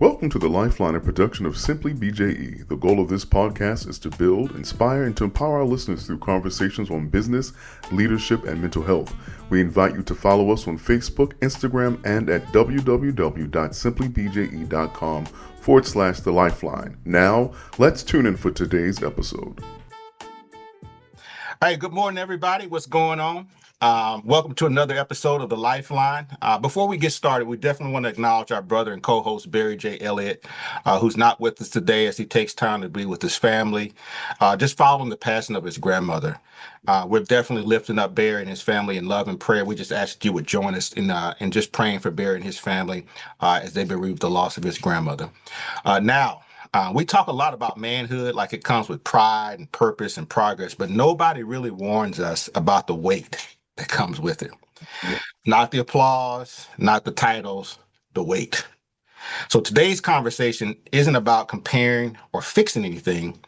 Welcome to the Lifeline, a production of Simply BJE. The goal of this podcast is to build, inspire, and to empower our listeners through conversations on business, leadership, and mental health. We invite you to follow us on Facebook, Instagram, and at www.simplybje.com/The Lifeline. Now, let's tune in for today's episode. Hey, good morning, everybody. What's going on? Welcome to another episode of The Lifeline. Before we get started, we definitely want to acknowledge our brother and co-host, Barry J. Elliott, who's not with us today as he takes time to be with his family, just following the passing of his grandmother. We're definitely lifting up Barry and his family in love and prayer. We just ask that you would join us in just praying for Barry and his family as they bereave the loss of his grandmother. We talk a lot about manhood, like it comes with pride and purpose and progress, but nobody really warns us about the weight that comes with it. Yeah. Not the applause, not the titles, the weight. So today's conversation isn't about comparing or fixing anything.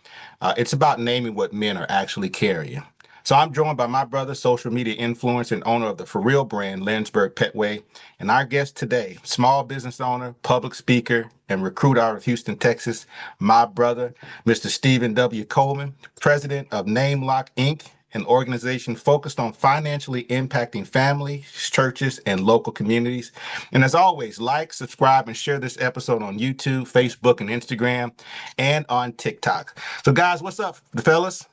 It's about naming what men are actually carrying. So I'm joined by my brother, social media influencer and owner of the For Real brand, Lindsberg Pettway. And our guest today, small business owner, public speaker, and recruiter out of Houston, Texas, my brother, Mr. Steven W Coleman, president of NameLock, Inc., an organization focused on financially impacting families, churches, and local communities. And as always, like, subscribe, and share this episode on YouTube, Facebook, and Instagram, and on TikTok. So guys, what's up, the fellas?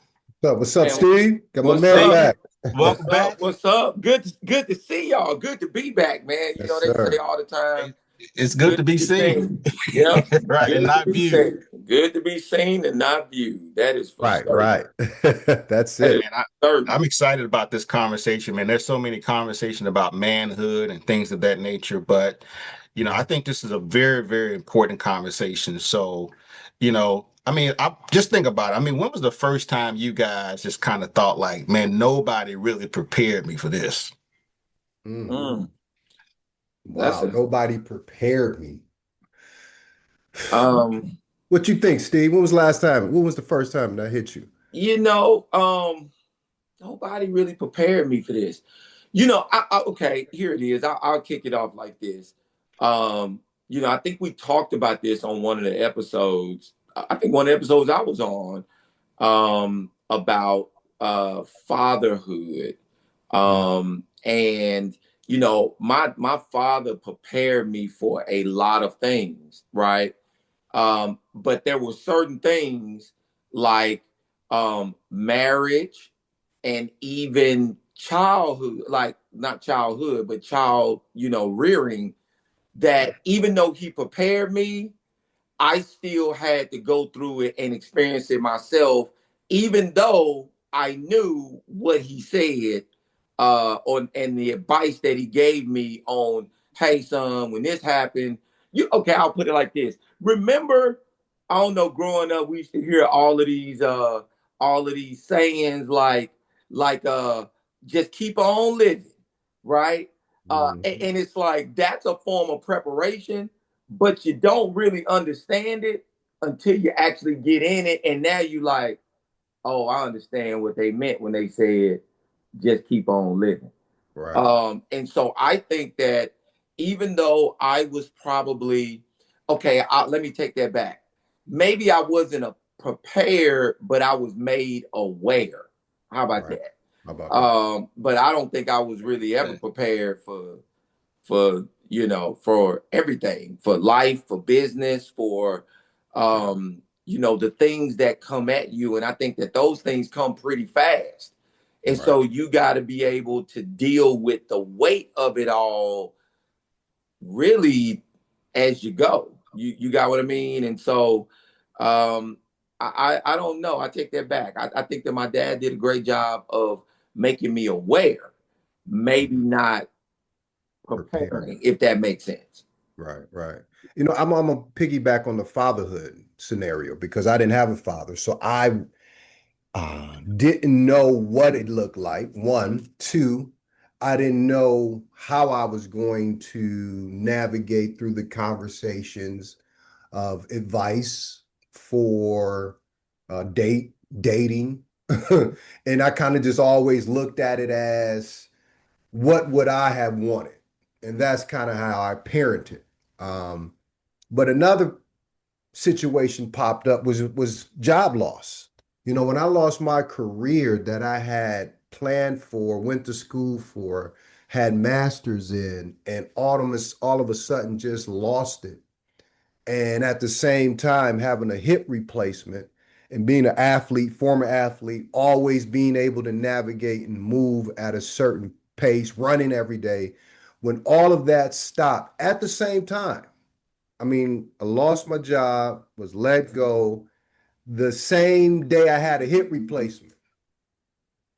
What's up, Steve? Got my man back. Welcome back. What's up? Good to see y'all. Good to be back, man. You know, they say all the time. It's good to be seen. Yeah. Right, and not viewed. Good to be seen and not viewed. That is for right, certain. Right. That's it. Man, I'm excited about this conversation, man. There's so many conversations about manhood and things of that nature, but, you know, I think this is a very, very important conversation. So, you know, I just think about it. When was the first time you guys just kind of thought like, man, nobody really prepared me for this? Wow, nobody prepared me. What you think, Steve? When was the first time that hit you? You know, nobody really prepared me for this. You know, okay, here it is. I'll kick it off like this. You know, I think we talked about this on one of the episodes. I think one of the episodes I was on about fatherhood. And, you know, my father prepared me for a lot of things, right? But there were certain things like marriage and even childhood, like not childhood, but child, you know, rearing, that even though he prepared me, I still had to go through it and experience it myself, even though I knew what he said and the advice that he gave me on, hey, son, when this happened, I'll put it like this. Remember, I don't know, growing up, we used to hear all of these sayings like just keep on living, right? And it's like, that's a form of preparation, but you don't really understand it until you actually get in it. And now you like, oh, I understand what they meant when they said, just keep on living. Right. And so I think that even though I was probably, let me take that back. Maybe I wasn't prepared, but I was made aware. How about that? How about that? But I don't think I was really ever prepared for everything, for life, for business, for, you know, the things that come at you. And I think that those things come pretty fast. And so you got to be able to deal with the weight of it all really as you go. You got what I mean? And so I don't know. I take that back. I think that my dad did a great job of making me aware, maybe not preparing, if that makes sense. Right. You know, I'm gonna piggyback on the fatherhood scenario because I didn't have a father, so I didn't know what it looked like. 1, 2, I didn't know how I was going to navigate through the conversations of advice for dating, and I kind of just always looked at it as what would I have wanted. And that's kind of how I parented. But another situation popped up was job loss. You know, when I lost my career that I had planned for, went to school for, had masters in, and all of a sudden just lost it. And at the same time, having a hip replacement and being an athlete, former athlete, always being able to navigate and move at a certain pace, running every day, when all of that stopped at the same time. I mean, I lost my job, was let go the same day I had a hip replacement,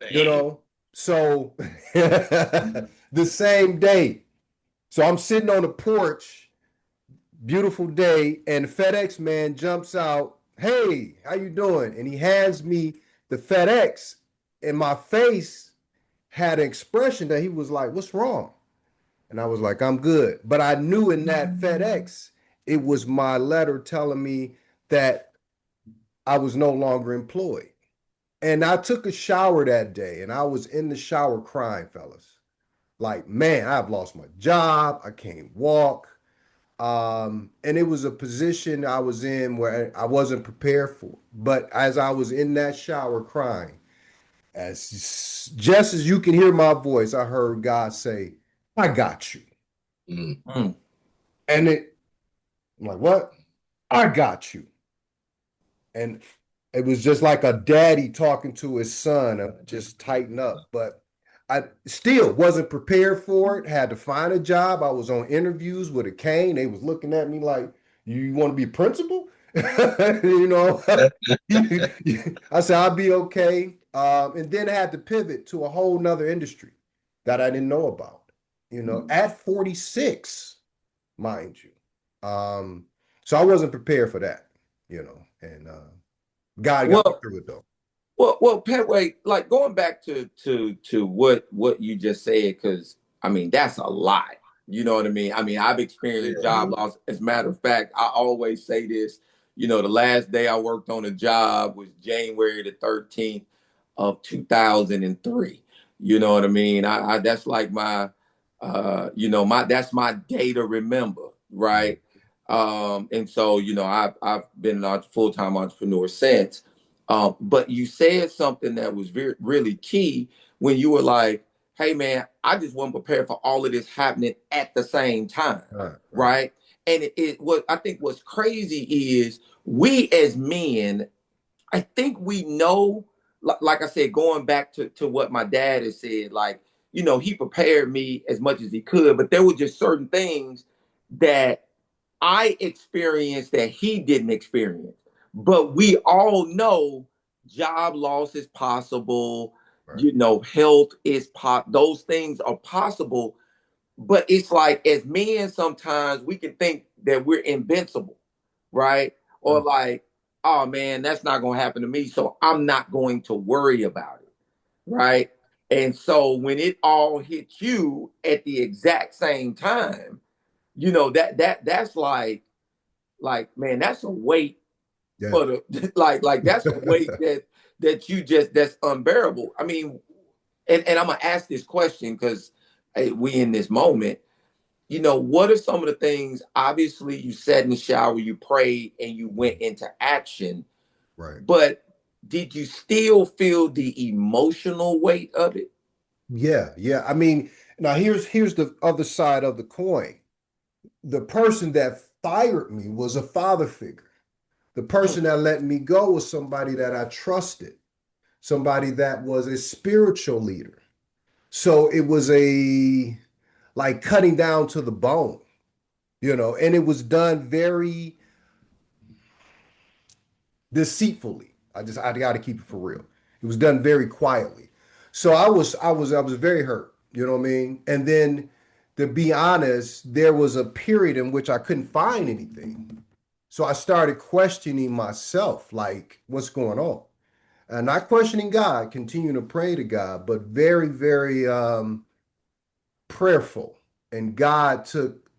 you know? So the same day. So I'm sitting on the porch, beautiful day, and the FedEx man jumps out. Hey, how you doing? And he hands me the FedEx, and my face had an expression that he was like, what's wrong? And I was like, I'm good. But I knew in that FedEx, it was my letter telling me that I was no longer employed. And I took a shower that day, and I was in the shower crying, fellas. Like, man, I've lost my job. I can't walk. And it was a position I was in where I wasn't prepared for. But as I was in that shower crying, just as you can hear my voice, I heard God say, I got you. Mm-hmm. And I'm like, what? I got you. And it was just like a daddy talking to his son, just tighten up. But I still wasn't prepared for it, had to find a job. I was on interviews with a cane. They was looking at me like, you want to be principal? You know, I said, I'll be okay. And then I had to pivot to a whole nother industry that I didn't know about, you know, at 46, mind you. So I wasn't prepared for that, you know, and God got me through it though. Well, Pettway, like going back to what you just said, because I mean that's a lot. You know what I mean? I mean, I've experienced job loss. As a matter of fact, I always say this. You know, the last day I worked on a job was January the 13th of 2003. You know what I mean? I that's like my that's my day to remember, right? And so, you know, I've been a full-time entrepreneur since. But you said something that was really key when you were like, hey, man, I just wasn't prepared for all of this happening at the same time. Right. And what I think what's crazy is we as men, I think we know, like I said, going back to what my dad has said, like, you know, he prepared me as much as he could, but there were just certain things that I experienced that he didn't experience. But we all know job loss is possible, you know, health is those things are possible. But it's like as men, sometimes we can think that we're invincible, right? Or like, oh man, that's not gonna happen to me, so I'm not going to worry about it, right? And so when it all hits you at the exact same time, you know, that's like man, that's a weight for the like that's a weight that you just that's unbearable. I mean, and I'm gonna ask this question because hey, we in this moment. You know, what are some of the things? Obviously, you sat in the shower, you prayed, and you went into action. Right. But did you still feel the emotional weight of it? Yeah. I mean, now here's the other side of the coin. The person that fired me was a father figure. The person that let me go was somebody that I trusted, somebody that was a spiritual leader. So it was like cutting down to the bone, you know, and it was done very deceitfully. I got to keep it for real. It was done very quietly. So I was very hurt, you know what I mean? And then to be honest, there was a period in which I couldn't find anything. So I started questioning myself, like, what's going on? And not questioning God, continuing to pray to God, but very, very prayerful. And God took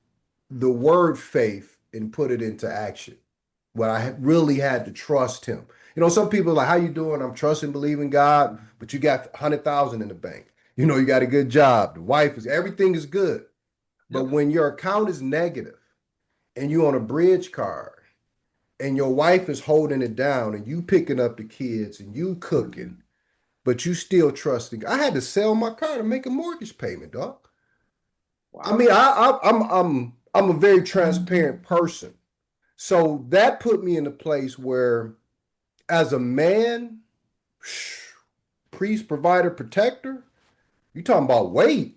the word faith and put it into action. Where I really had to trust him. You know, some people are like, how you doing? I'm trusting, believing God, but you got 100,000 in the bank. You know, you got a good job. The wife everything is good. But when your account is negative and you on a bridge card and your wife is holding it down and you picking up the kids and you cooking, but you still trusting. I had to sell my car to make a mortgage payment, dog. Wow. I mean, I'm a very transparent person. So that put me in a place where, as a man, priest, provider, protector, you talking about weight.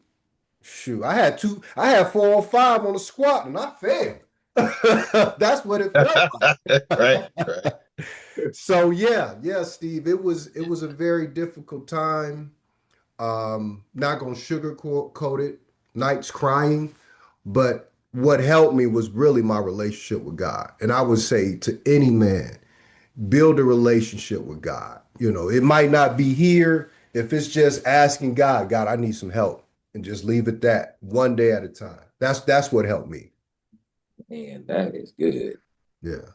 Shoot, I had 405 on the squat and I failed. That's what it felt like. Right. So yeah, Steve, it was a very difficult time. Not gonna sugarcoat it, nights crying, but what helped me was really my relationship with God. And I would say to any man, build a relationship with God. You know, it might not be here. If it's just asking God, I need some help, and just leave it that, one day at a time. That's what helped me. Man, that is good. Yeah.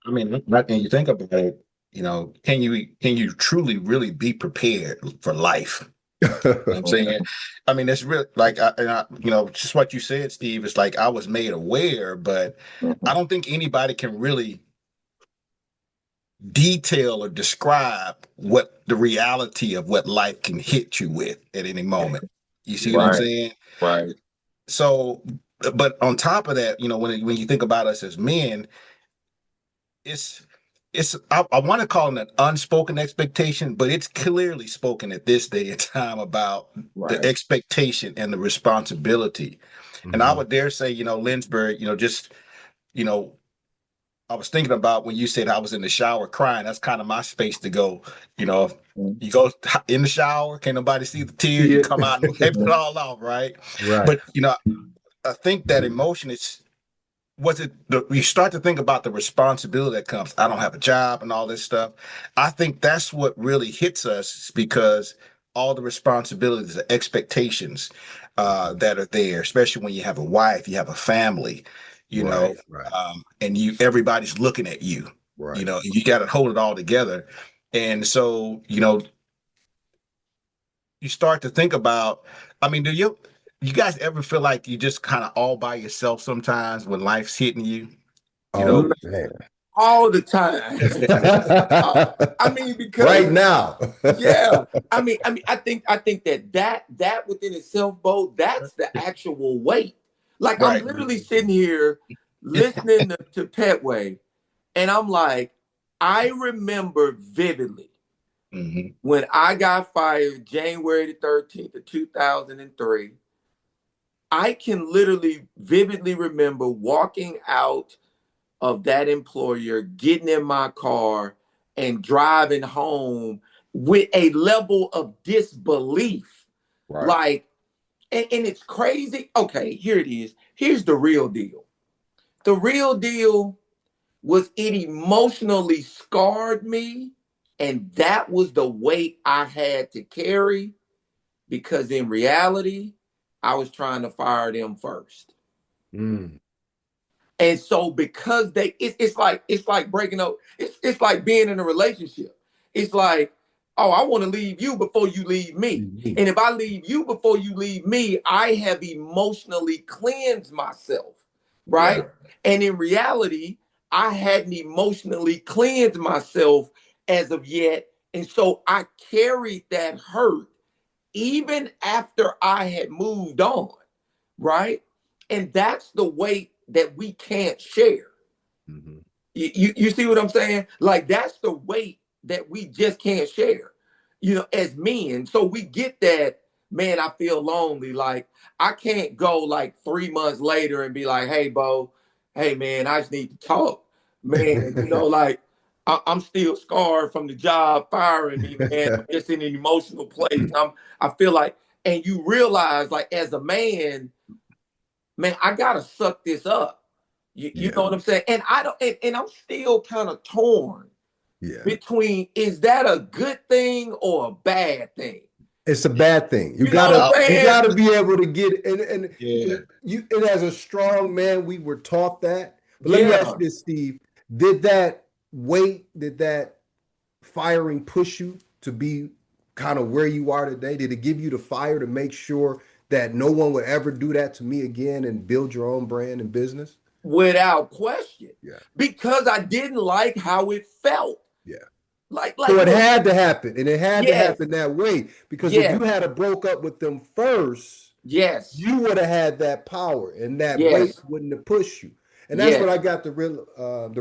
I mean, and you think about it, you know, can you truly really be prepared for life? You know what I'm saying? I mean, it's really like, you know, just what you said, Steve, it's like I was made aware, but I don't think anybody can really detail or describe what the reality of what life can hit you with at any moment. You see what I'm saying? Right. So, but on top of that, you know, when you think about us as men, it's I want to call it an unspoken expectation, but it's clearly spoken at this day and time about the expectation and the responsibility. Mm-hmm. And I would dare say, you know, Lindsberg, you know, just, you know, I was thinking about when you said I was in the shower crying. That's kind of my space to go. You know, you go in the shower, can't nobody see the tears. You come out and wipe it all off, right? Right. But you know, I think that emotion you start to think about the responsibility that comes. I don't have a job and all this stuff. I think that's what really hits us, because all the responsibilities, the expectations that are there, especially when you have a wife, you have a family. You know, and everybody's looking at you, you know, and you got to hold it all together. And so, you know, you start to think about, I mean, do you guys ever feel like you just kind of all by yourself sometimes when life's hitting you? You know, man. All the time. I mean, because right now. Yeah. I mean, I think that within itself, Bo, that's the actual weight. Like, I'm literally sitting here listening to Pettway, and I'm like, I remember vividly when I got fired January the 13th of 2003. I can literally vividly remember walking out of that employer, getting in my car and driving home with a level of disbelief. Like, and it's crazy. Okay, here it is. Here's the real deal. The real deal was it emotionally scarred me, and that was the weight I had to carry, because in reality, I was trying to fire them first. And so because it's like breaking up. It's like being in a relationship. It's like, oh, I want to leave you before you leave me. And if I leave you before you leave me, I have emotionally cleansed myself, right? And in reality, I hadn't emotionally cleansed myself as of yet. And so I carried that hurt even after I had moved on, right? And that's the weight that we can't share. You see what I'm saying? Like, that's the weight that we just can't share, you know, as men. So we get that, man, I feel lonely. Like, I can't go like 3 months later and be like, hey, Bo, hey, man, I just need to talk. Man, you know, like, I'm still scarred from the job firing me, man. I'm just in an emotional place. I feel like, and you realize, like, as a man, I gotta suck this up. You know what I'm saying? And I don't, and I'm still kind of torn between, is that a good thing or a bad thing? It's a bad thing. You gotta be able to get and as a strong man, we were taught that. But let me ask you this, Steve. Did that firing push you to be kind of where you are today? Did it give you the fire to make sure that no one would ever do that to me again and build your own brand and business? Without question. Yeah. Because I didn't like how it felt. Yeah. Like so it had to happen, and it had to Yes. happen that way, because Yes. if you had broke up with them first, yes, you would have had that power, and that Yes. weight wouldn't have pushed you. And that's Yes. what I got the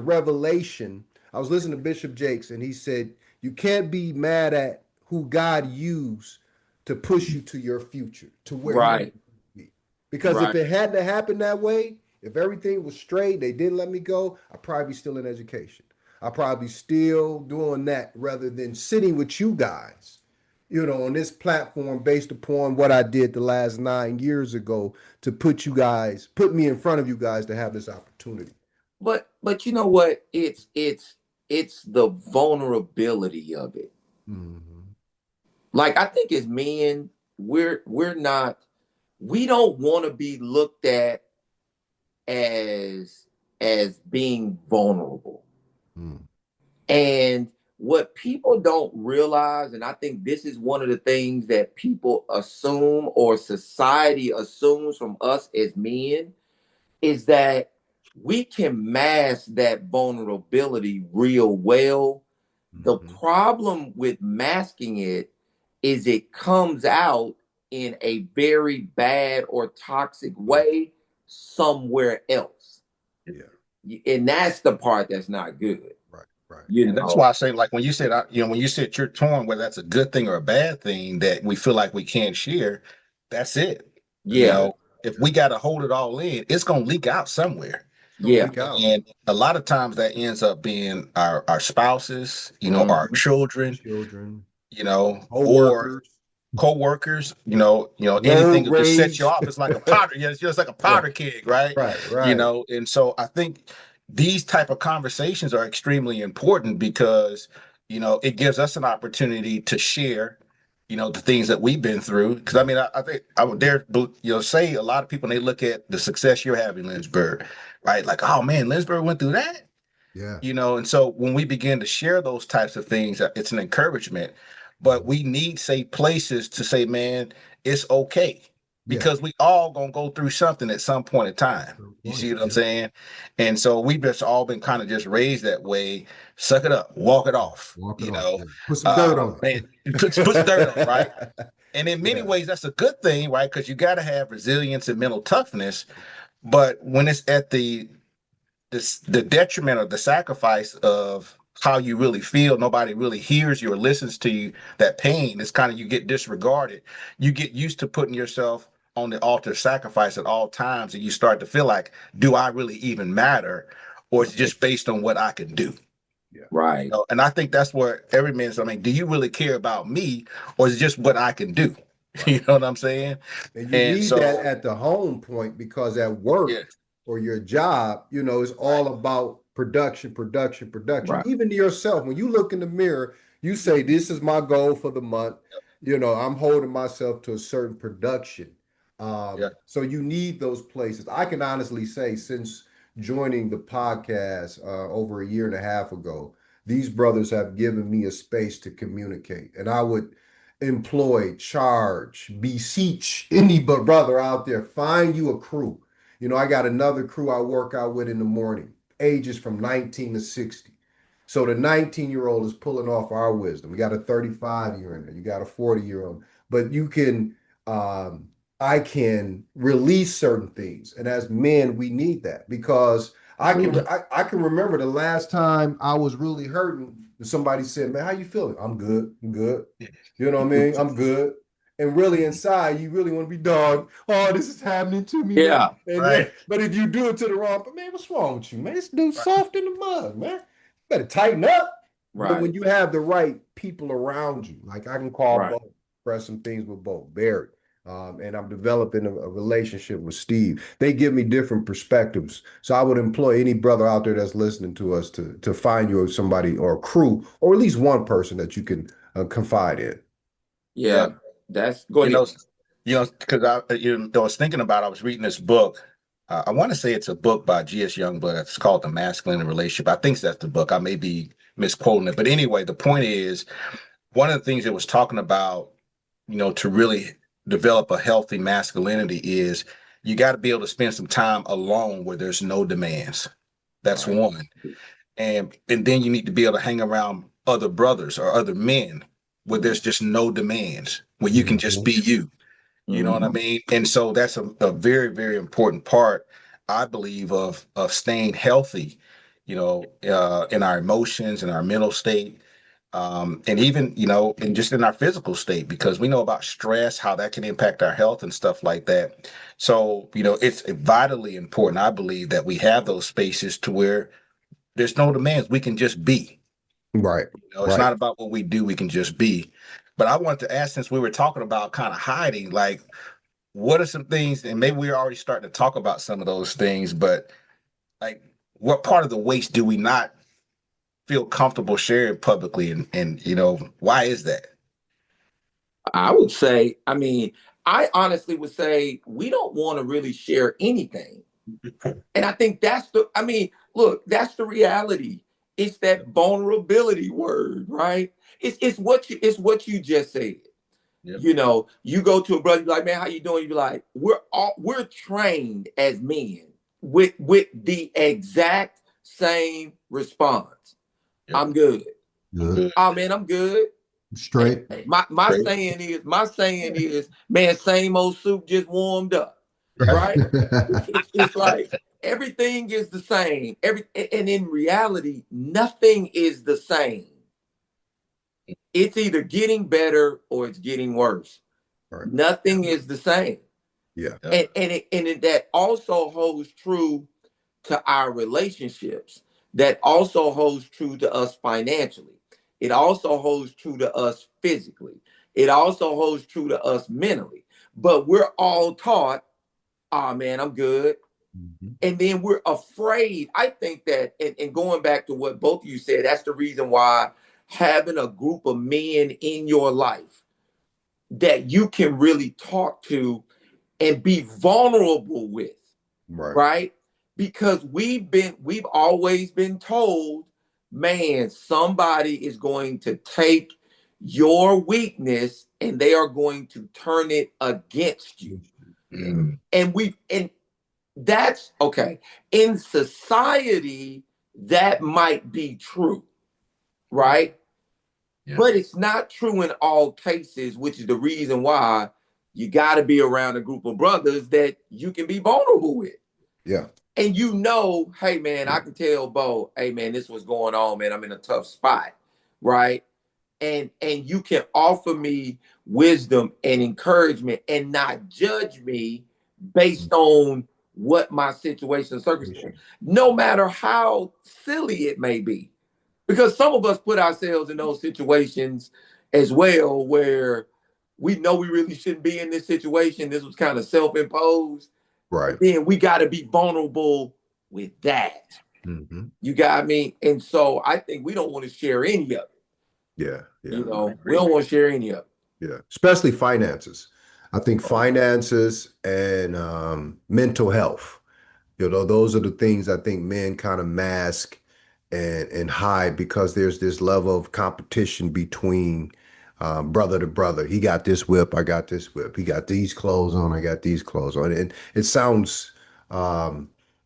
revelation. I was listening to Bishop Jakes, and he said, you can't be mad at who God used to push you to your future, to where you Right. want to be. Because Right. if it hadn't have happened that way, if everything was straight, they didn't let me go, I'd probably be still in education. I'd probably still doing that rather than sitting with you guys, you know, on this platform based upon what I did the last 9 years ago to put me in front of you guys to have this opportunity. But you know what? It's the vulnerability of it. Mm-hmm. Like, I think as men, we don't want to be looked at as being vulnerable. Mm. And what people don't realize, and I think this is one of the things that people assume, or society assumes from us as men, is that we can mask that vulnerability real well. The problem with masking it is it comes out in a very bad or toxic way somewhere else. Yeah. And that's the part that's not good. Right. And that's why I say, like, when you said, when you said you're torn, whether that's a good thing or a bad thing that we feel like we can't share, that's it. Yeah. You know, if we got to hold it all in, it's going to leak out somewhere. Yeah. And a lot of times that ends up being our spouses, you know, our children, you know, or co-workers, you know, anything that just sets you off. It's like a powder. Yeah, it's just like a powder keg, right? Right. You know, and so I think these type of conversations are extremely important because, you know, it gives us an opportunity to share, you know, the things that we've been through. Because I mean, I think I would dare, say a lot of people, they look at the success you're having, Lindsberg, right? Like, oh man, Lindsberg went through that. Yeah. You know, and so when we begin to share those types of things, it's an encouragement. But we need safe places to say, man, it's okay. Because we all gonna go through something at some point in time. You see what I'm saying? And so we've just all been kind of just raised that way. Suck it up, walk it off. Put some dirt on it. Put dirt on it, right? And in many ways, that's a good thing, right? Because you got to have resilience and mental toughness. But when it's at the detriment or the sacrifice of how you really feel, nobody really hears you or listens to you, that pain is kind of, you get disregarded. You get used to putting yourself on the altar of sacrifice at all times, and you start to feel like, do I really even matter, or is it just based on what I can do? Right. You know, and I think that's where every man's, I mean, do you really care about me, or is it just what I can do? You know what I'm saying? And you need that at the home point, because at work or your job, you know, it's all about production. Right. Even to yourself, when you look in the mirror, you say, this is my goal for the month. You know, I'm holding myself to a certain production. So you need those places. I can honestly say, since joining the podcast over a year and a half ago, these brothers have given me a space to communicate. And I would employ, charge, beseech any brother out there, find you a crew. You know, I got another crew I work out with in the morning, ages from 19 to 60. So the 19-year-old is pulling off our wisdom. We got a 35-year in there. You got a 40-year-old. But you can, I can release certain things. And as men, we need that, because I can remember the last time I was really hurting, and somebody said, man, how you feeling? I'm good. You know what I mean? I'm good. And really inside, you really want to be dog. Oh, this is happening to me. Yeah. Right. But if you do it to the wrong, man, what's wrong with you, man? This dude's soft in the mud, man. Better tighten up. Right. But when you have the right people around you, like I can call both, press some things with both, Barry. And I'm developing a relationship with Steve. They give me different perspectives. So I would employ any brother out there that's listening to us to find you somebody or a crew, or at least one person that you can confide in. Yeah. That's good. Because I was thinking about, I was reading this book. I want to say it's a book by G.S. Youngblood. It's called The Masculine Relationship. I think that's the book. I may be misquoting it. But anyway, the point is, one of the things it was talking about, you know, to really develop a healthy masculinity is you got to be able to spend some time alone where there's no demands. That's one. And then you need to be able to hang around other brothers or other men where there's just no demands, where you can just be you. You know what I mean? And so that's a very, very important part, I believe, of staying healthy, in our emotions and our mental state. And even, and just in our physical state, because we know about stress, how that can impact our health and stuff like that. So, it's vitally important, I believe, that we have those spaces to where there's no demands. We can just be. Right. It's not about what we do. We can just be. But I wanted to ask, since we were talking about kind of hiding, like, what are some things, and maybe we're already starting to talk about some of those things, but like, what part of the waste do we not feel comfortable sharing publicly, and why is that? I would say, I honestly would say we don't want to really share anything. And I think that's that's the reality. It's that vulnerability word, right? It's what you just said. Yep. You go to a brother, you're like, man, how you doing? You be like, we're trained as men with the exact same response. Yep. I'm good. Oh man, I'm good. Straight. My saying is, man, same old soup just warmed up. Right? It's like everything is the same. And in reality, nothing is the same. It's either getting better or it's getting worse. Right. Nothing is the same. Yeah. And that also holds true to our relationships. That also holds true to us financially. It also holds true to us physically. It also holds true to us mentally. But we're all taught, oh man, I'm good. Mm-hmm. And then we're afraid. I think that, and going back to what both of you said, that's the reason why having a group of men in your life that you can really talk to and be vulnerable with, right? Because we've always been told, man, somebody is going to take your weakness and they are going to turn it against you. Mm-hmm. And that's okay. In society, that might be true, right? Yeah. But it's not true in all cases, which is the reason why you got to be around a group of brothers that you can be vulnerable with. Yeah. And hey man, I can tell Bo, hey man, this was going on, man. I'm in a tough spot, right? And you can offer me wisdom and encouragement and not judge me based on what my situation and circumstance, no matter how silly it may be. Because some of us put ourselves in those situations as well, where we know we really shouldn't be in this situation. This was kind of self-imposed. Right. Then we got to be vulnerable with that. Mm-hmm. You got me? And so I think we don't want to share any of it. Yeah. We don't want to share any of it. Yeah. Especially finances. I think finances and mental health, those are the things I think men kind of mask and hide because there's this level of competition between brother to brother. He got this whip, I got this whip. He got these clothes on, I got these clothes on. And it sounds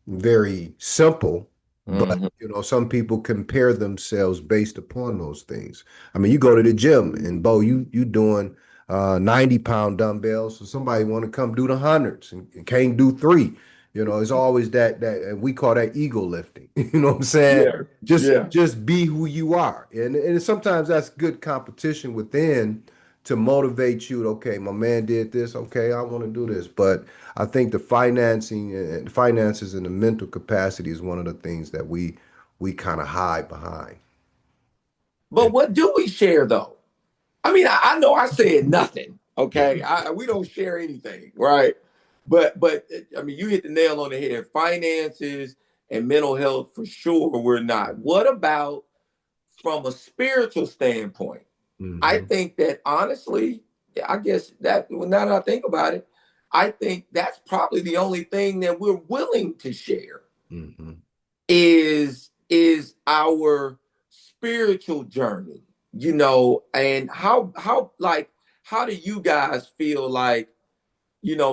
very simple, but some people compare themselves based upon those things. I mean, you go to the gym and Bo, you doing 90-pound dumbbells, so somebody want to come do the hundreds and can't do 3. It's always that and we call that ego lifting. You know what I'm saying? Yeah. Just be who you are. And sometimes that's good competition within to motivate you. Okay, my man did this. Okay, I want to do this. But I think the finances and the mental capacity is one of the things that we kind of hide behind. But what do we share though? I mean, I know I said nothing. Okay, we don't share anything, right? But I mean, you hit the nail on the head. Finances and mental health, for sure, we're not. What about from a spiritual standpoint? Mm-hmm. I think that honestly, I guess that now that I think about it, I think that's probably the only thing that we're willing to share is our spiritual journey, and how do you guys feel like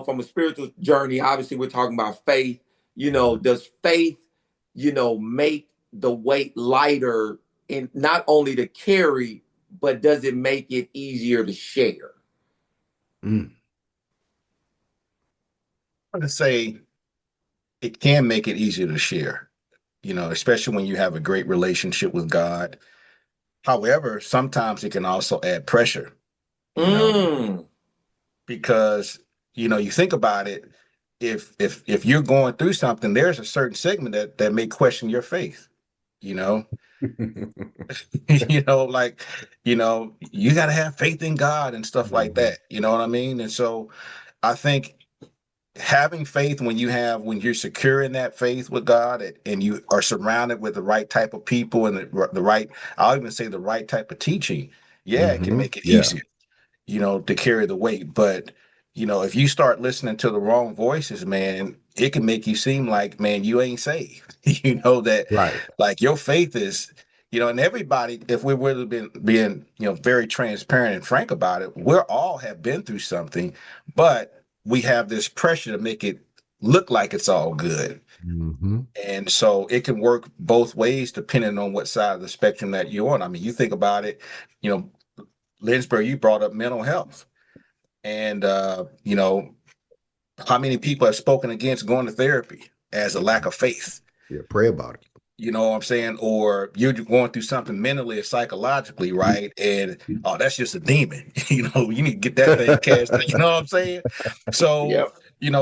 from a spiritual journey, obviously we're talking about faith. Does faith, make the weight lighter, and not only to carry, but does it make it easier to share? I'm going to say it can make it easier to share, especially when you have a great relationship with God. However, sometimes it can also add pressure, because, you think about it, if you're going through something, there's a certain segment that may question your faith, you know, like, you got to have faith in God and stuff like that. You know what I mean? And so I think having faith when you're secure in that faith with God, and you are surrounded with the right type of people and the right, I'll even say the right type of teaching. Yeah, it can make it easier, to carry the weight. But, if you start listening to the wrong voices, man, it can make you seem like, man, you ain't saved. That Right. like your faith is, and everybody, if we're really being, very transparent and frank about it, we're all have been through something, but we have this pressure to make it look like it's all good. And so it can work both ways depending on what side of the spectrum that you're on. I mean, you think about it, Lindsberg, you brought up mental health. And, how many people have spoken against going to therapy as a lack of faith? Yeah, pray about it. You know what I'm saying? Or you're going through something mentally or psychologically, right? And, oh, that's just a demon. You need to get that thing cast out. You know what I'm saying? So,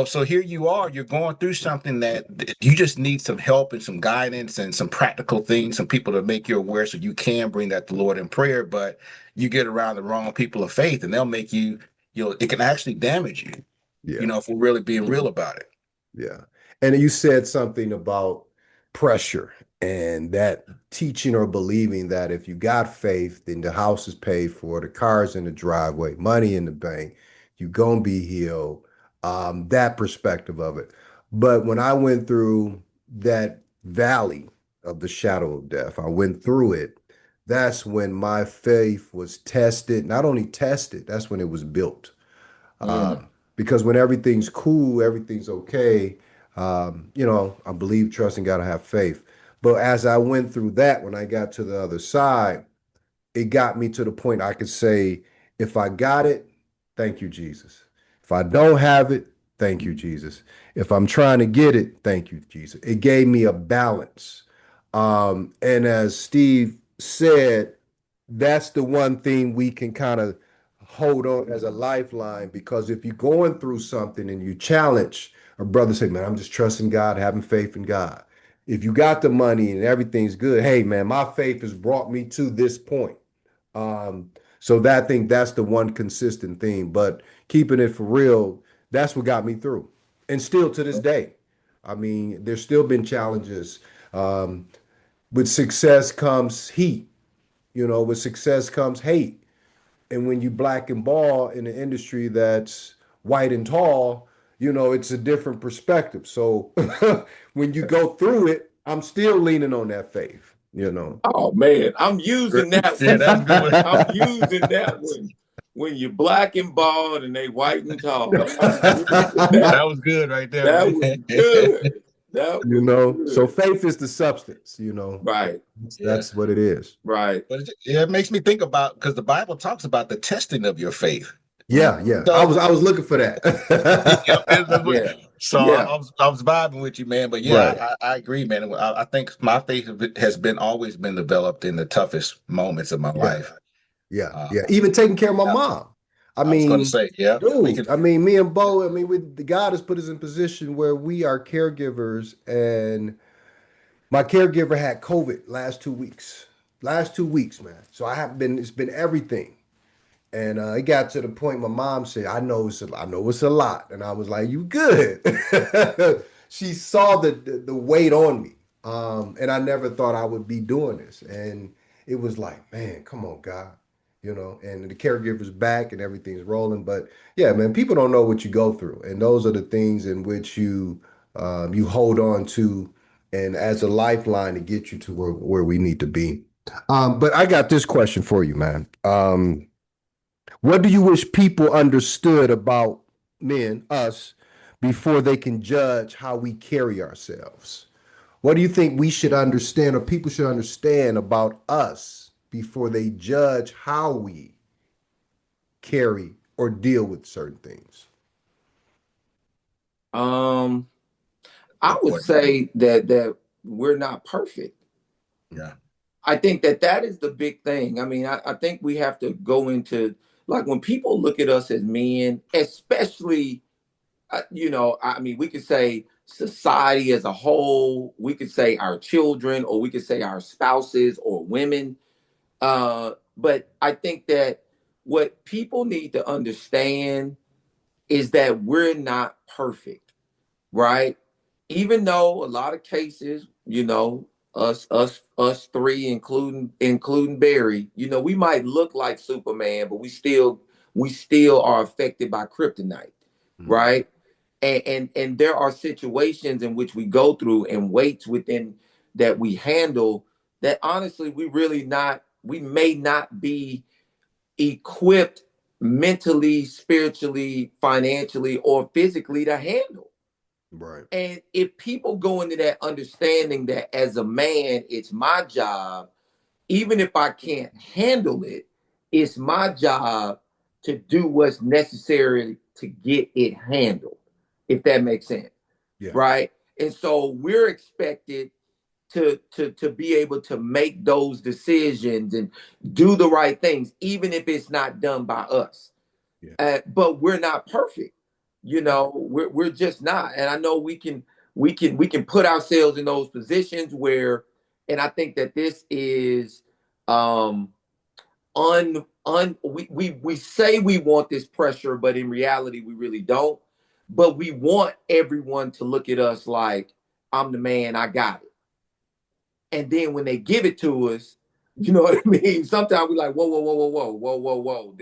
so here you are, you're going through something that you just need some help and some guidance and some practical things, some people to make you aware so you can bring that to the Lord in prayer. But you get around the wrong people of faith and they'll make you, it can actually damage you, if we're really being real about it. Yeah. And you said something about pressure and that teaching or believing that if you got faith, then the house is paid for, the car's in the driveway, money in the bank, you're going to be healed. That perspective of it. But when I went through that valley of the shadow of death, I went through it. That's when my faith was tested, not only tested, that's when it was built. Because when everything's cool, everything's okay, I believe, trust, and gotta have faith. But as I went through that, when I got to the other side, it got me to the point I could say, if I got it, thank you, Jesus. If I don't have it, thank you, Jesus. If I'm trying to get it, thank you, Jesus. It gave me a balance. And as Steve said, that's the one thing we can kind of hold on as a lifeline, because if you're going through something and you challenge a brother, say, man, I'm just trusting God, having faith in God. If you got the money and everything's good, hey, man, my faith has brought me to this point. So I think that's the one consistent thing. But keeping it for real, that's what got me through. And still to this day, I mean, there's still been challenges. With success comes heat. With success comes hate. And when you black and ball in an industry that's white and tall, it's a different perspective. So when you go through it, I'm still leaning on that faith, Oh man, I'm using that one. Yeah, that's good. I'm using that one. When you're black and bald and they white and tall. That was good right there. That was good. So faith is the substance, Right. That's what it is. Right. But it makes me think about, because the Bible talks about the testing of your faith. Yeah. So, I was looking for that. So I was vibing with you, man. But Right. I agree, man. I think my faith has always been developed in the toughest moments of my life. Yeah. Even taking care of my mom. I was going to say, dude, me and Bo, God has put us in position where we are caregivers, and my caregiver had COVID last 2 weeks. Last 2 weeks, man. So it's been everything. And it got to the point my mom said, I know it's a lot. And I was like, you good. She saw the weight on me. And I never thought I would be doing this. And it was like, man, come on, God. And the caregiver's back and everything's rolling. But yeah, man, people don't know what you go through. And those are the things in which you hold on to, and as a lifeline to get you to where we need to be. But I got this question for you, man. What do you wish people understood about men, us, before they can judge how we carry ourselves? What do you think we should understand or people should understand about us before they judge how we carry or deal with certain things? I would say that we're not perfect. Yeah. I think that is the big thing. I mean, I think we have to go into, like, when people look at us as men, especially, I mean, we could say society as a whole, we could say our children, or we could say our spouses or women. But I think that what people need to understand is that we're not perfect, right? Even though a lot of cases, us three, including Barry, we might look like Superman, but we still are affected by kryptonite, right? And there are situations in which we go through and weights within that we handle that honestly we may not be equipped mentally, spiritually, financially, or physically to handle. Right. And if people go into that understanding that as a man, it's my job, even if I can't handle it, it's my job to do what's necessary to get it handled, if that makes sense. Yeah. Right. And so we're expected to be able to make those decisions and do the right things, even if it's not done by us. Yeah. But we're not perfect. We're just not. And I know we can put ourselves in those positions where, and I think that this is we say we want this pressure, but in reality we really don't. But we want everyone to look at us like, I'm the man, I got it. And then when they give it to us, you know what I mean? Sometimes we're like, whoa.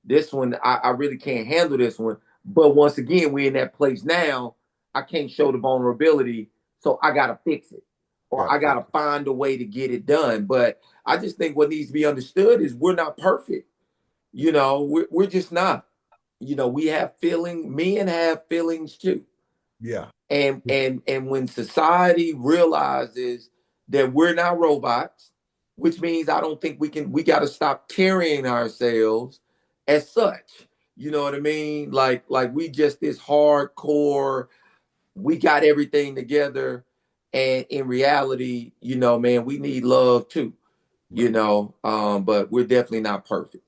This one, I really can't handle this one. But once again, we're in that place now. I can't show the vulnerability, so I got to fix it. Or I got to find a way to get it done. But I just think what needs to be understood is we're not perfect. We're just not. We have feelings. Men have feelings too. Yeah. And when society realizes that we're not robots, which means I don't think we got to stop carrying ourselves as such. You know what I mean? Like we just this hardcore, we got everything together. And in reality, man, we need love too, but we're definitely not perfect.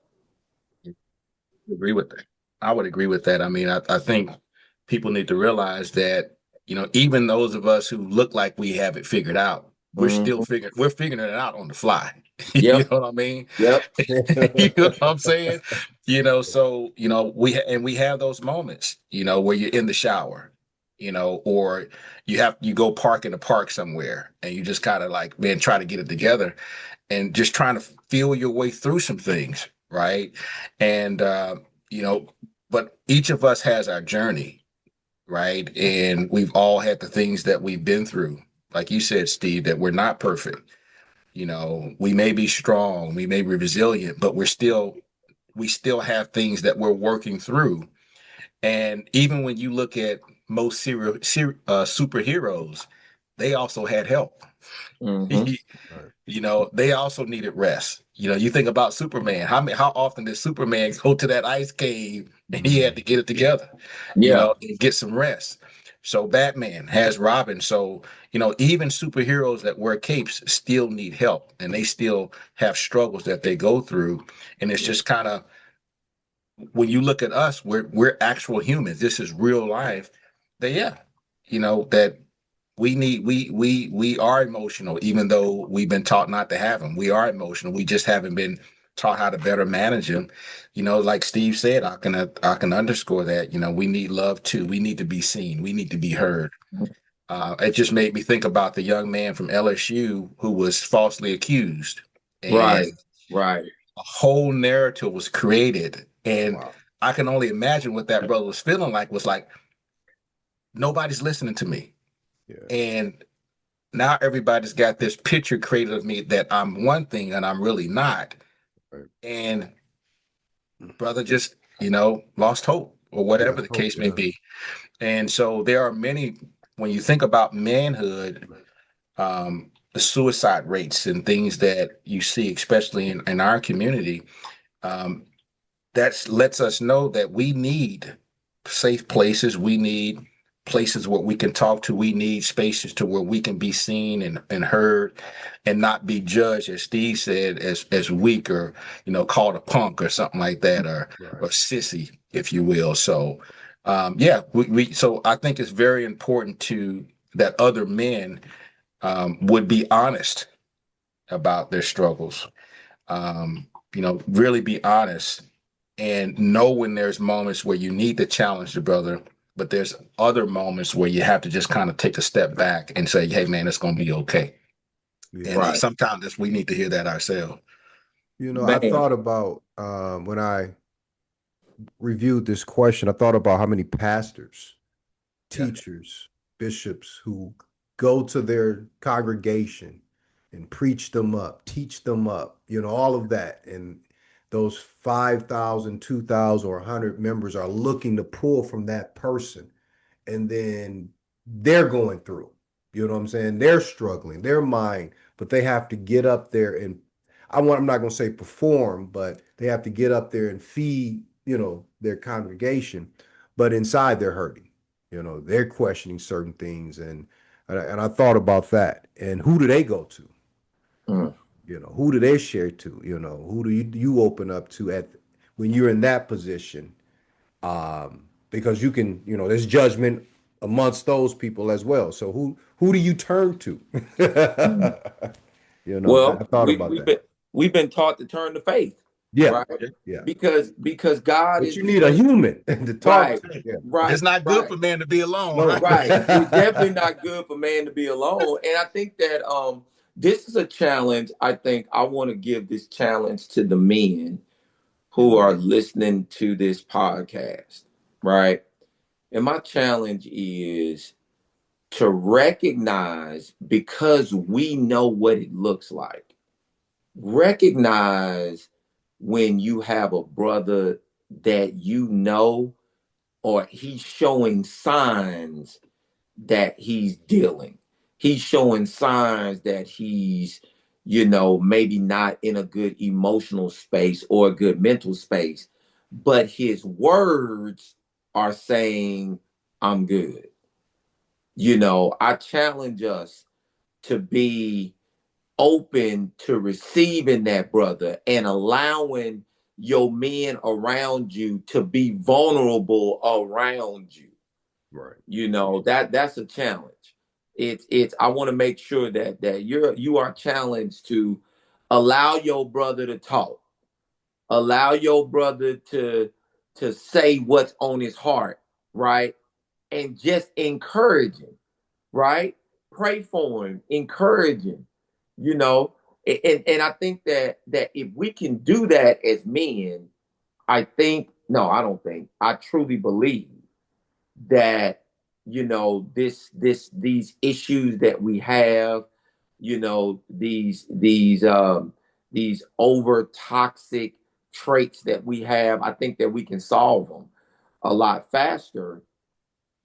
Agree with that. I would agree with that. I mean, I think people need to realize that, even those of us who look like we have it figured out, we're figuring it out on the fly. You know what I mean? Yep. You know what I'm saying? So, we have those moments, where you're in the shower, or you go park in the park somewhere and you just kind of like, man, try to get it together and just trying to feel your way through some things. Right. And, but each of us has our journey. Right. And we've all had the things that we've been through. Like you said, Steve, that we're not perfect. We may be strong, we may be resilient, but we still have things that we're working through. And even when you look at most superheroes, they also had help. They also needed rest. You think about Superman. How often did Superman go to that ice cave and he had to get it together, and get some rest? So Batman has Robin. So, even superheroes that wear capes still need help and they still have struggles that they go through. And it's just kind of, when you look at us, we're actual humans. This is real life. That that we are emotional, even though we've been taught not to have them. We are emotional. We just haven't been taught how to better manage them. Like Steve said, I can underscore that. We need love too. We need to be seen. We need to be heard. It just made me think about the young man from LSU who was falsely accused. And Right. a whole narrative was created. And I can only imagine what that brother was feeling like, was like, nobody's listening to me. Yeah. And now everybody's got this picture created of me that I'm one thing and I'm really not. Right. And brother just, lost hope. or whatever Yes. the case may be. And so there are many, when you think about manhood, the suicide rates and things that you see, especially in our community, um, that lets us know that we need safe places. We need places where we can talk to. We need spaces to where we can be seen and heard and not be judged, as Steve said, as weak or, called a punk or something like that, or sissy, if you will. So, so I think it's very important that other men would be honest about their struggles. Really be honest and know when there's moments where you need to challenge the brother, but there's other moments where you have to just kind of take a step back and say, hey, man, it's going to be okay. Yeah. And sometimes we need to hear that ourselves. I thought about when I reviewed this question, I thought about how many pastors, teachers, bishops who go to their congregation and preach them up, teach them up, all of that. And those 5,000, 2,000, or 100 members are looking to pull from that person. And then they're going through, you know what I'm saying? They're struggling, their mind, but they have to get up there and I'm not going to say perform, but they have to get up there and feed, their congregation, but inside they're hurting, they're questioning certain things. And I thought about that. And who do they go to? Who do they share to? Who do you open up to when you're in that position? Because you can, there's judgment amongst those people as well. So who do you turn to? Well, I thought about that. We've been taught to turn to faith. Yeah. Right. Yeah. Because God but is. You need a human to talk to. Yeah. Right. It's not good for man to be alone. No. Right. It's definitely not good for man to be alone. And I think that this is a challenge. I think I want to give this challenge to the men who are listening to this podcast. Right. And my challenge is to recognize, because we know what it looks like, recognize when you have a brother that or he's showing signs that he's dealing. He's showing signs that he's, maybe not in a good emotional space or a good mental space, but his words are saying, I'm good. I challenge us to be open to receiving that brother and allowing your men around you to be vulnerable around you. Right. That's a challenge. It's I want to make sure that you are challenged to allow your brother to talk, allow your brother to say what's on his heart, right? And just encourage him, right? Pray for him, encourage him, and I think that if we can do that as men, I truly believe that, these issues that we have, these over toxic traits that we have, I think that we can solve them a lot faster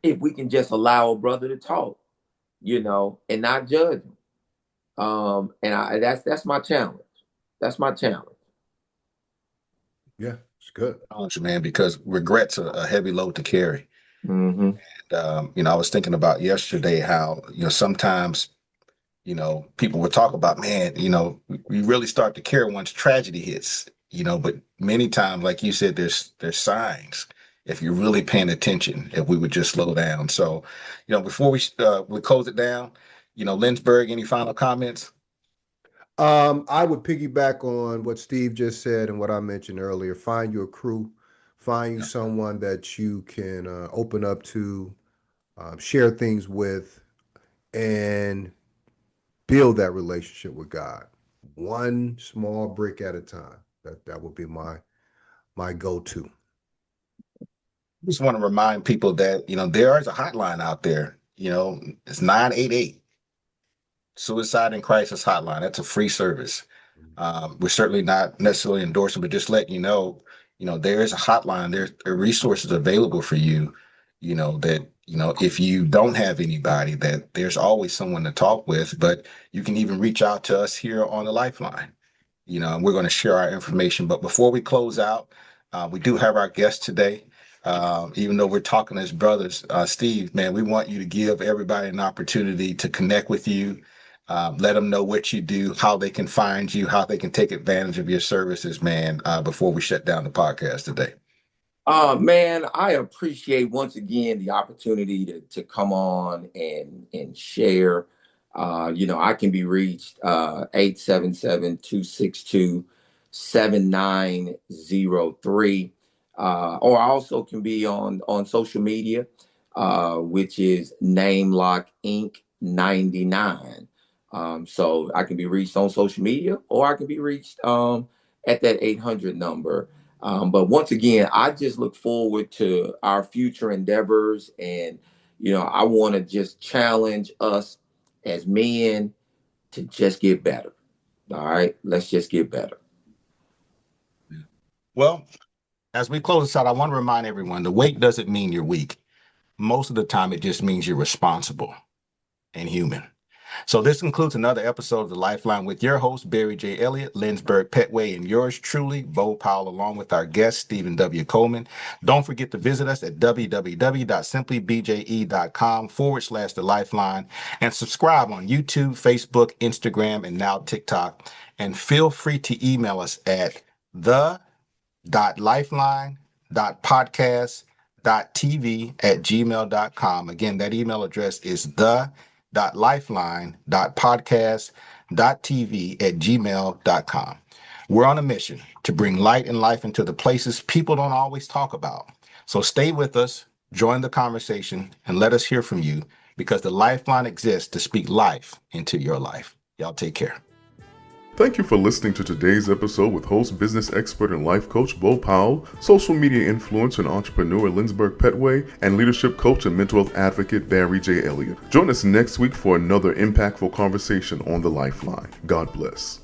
if we can just allow a brother to talk, and not judge him. And that's my challenge. That's my challenge. Yeah, it's good. Man, because regret's a heavy load to carry. Mm-hmm. And, I was thinking about yesterday how, sometimes, people would talk about, man, we really start to care once tragedy hits, but many times, like you said, there's signs if you're really paying attention, if we would just slow down. So, before we close it down, Lindsberg, any final comments? I would piggyback on what Steve just said and what I mentioned earlier. Find your crew, find you someone that you can open up to, share things with, and build that relationship with God. One small brick at a time. That would be my go-to. I just want to remind people that, there is a hotline out there. It's 988 Suicide and Crisis Hotline. That's a free service. We're certainly not necessarily endorsing, but just letting you know, there is a hotline, there are resources available for you, that, if you don't have anybody, that there's always someone to talk with, but you can even reach out to us here on the Lifeline, and we're going to share our information. But before we close out, we do have our guest today. Even though we're talking as brothers, Steve, man, we want you to give everybody an opportunity to connect with you. Let them know what you do, how they can find you, how they can take advantage of your services, man, before we shut down the podcast today. Man, I appreciate once again the opportunity to come on and share. I can be reached 877-262-7903. Or I also can be on social media, which is NameLock Inc. 99. So I can be reached on social media, or I can be reached at that 800 number. But once again, I just look forward to our future endeavors. And, I want to just challenge us as men to just get better. All right, let's just get better. Well, as we close this out, I want to remind everyone, the weight doesn't mean you're weak. Most of the time, it just means you're responsible and human. So this concludes another episode of The Lifeline with your host, Barry J. Elliott, Lindsberg, Pettway, and yours truly, Bo Powell, along with our guest, Steven W. Coleman. Don't forget to visit us at www.simplybje.com/The Lifeline and subscribe on YouTube, Facebook, Instagram, and now TikTok. And feel free to email us at the.lifeline.podcast.tv@gmail.com. Again, that email address is the.lifeline.podcast.tv@gmail.com. We're on a mission to bring light and life into the places people don't always talk about. So stay with us, join the conversation, and let us hear from you, because the Lifeline exists to speak life into your life. Y'all take care. Thank you for listening to today's episode with host, business expert, and life coach Bo Powell, social media influencer and entrepreneur Lindsberg Pettway, and leadership coach and mental health advocate Barry J. Elliott. Join us next week for another impactful conversation on The Lifeline. God bless.